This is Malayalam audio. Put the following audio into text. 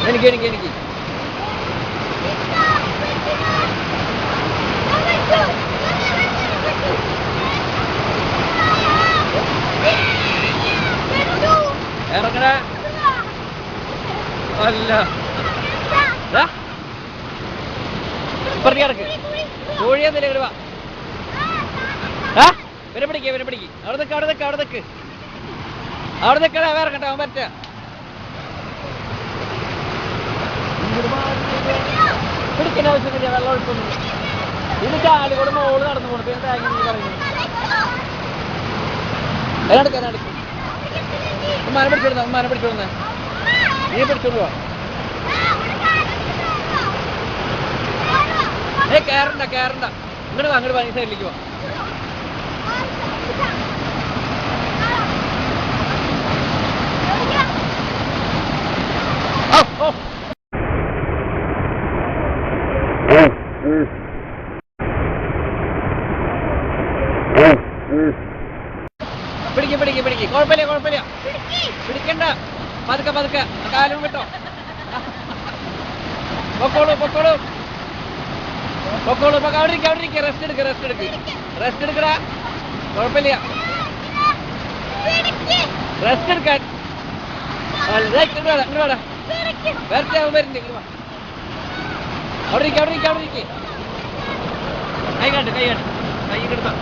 എനിക്ക് എനിക്ക് എനിക്ക് ഇറങ്ങണ അല്ല ഇപ്പറത്തി കിടക്ക് കോഴിയാന്നില്ല വരുവാ വരെ പിടിക്കേ വരെ പിടിക്ക് അവിടെ നിൽക്ക് അവിടെ നിൽക്ക് അവിടെ നിൽക്ക് അവിടെ നിൽക്കണ വേറെ കേട്ടോ അവൻ പറ്റ പിടിക്കേണ്ട ആവശ്യമില്ല വെള്ളം ഒഴിപ്പൊന്നും ഇത് ചാലുകൂടെ മോള് നടന്നു പോണു പിന്നെ തേങ്ങ നീ പറയുന്നത് അതിനടുക്ക് അതിനടുക്ക് ഉമ്മാനെ പിടിച്ചോടുന്ന ഉമ്മാനെ പിടിച്ചോടുന്ന നീ പിടിച്ചോണ്ട് പോവാ കേറണ്ട കേറണ്ട ഇങ്ങോട്ട് വാ അങ്ങോട്ട് വാ ഈ സൈഡിലേക്ക് പോവാ പിടിക്ക് പിടിക്ക് പിടിക്ക് കുഴപ്പമില്ല കുഴപ്പമില്ല പിടിക്കണ്ട പതുക്കെ പതുക്കെ കാലും കിട്ടോ പൊക്കോളൂ പൊക്കോളൂ പൊക്കോളൂ പൊക്ക അവിടെ ഇരിക്കുക അവിടെ ഇരിക്കുക റെസ്റ്റ് എടുക്ക റെസ്റ്റ് എടുക്ക് റെസ്റ്റ് എടുക്കടാ കുഴപ്പമില്ല റെസ്റ്റ് എടുക്കാൻ വരട്ടെ അവൻ വരുന്നുണ്ട് അവിടെ ഇരിക്കുക അവിടെ ഇരിക്കുക അവിടെ ഇരിക്കുക കൈ കാട്ട് കൈ കാട്ട് കൈ കിടത്താം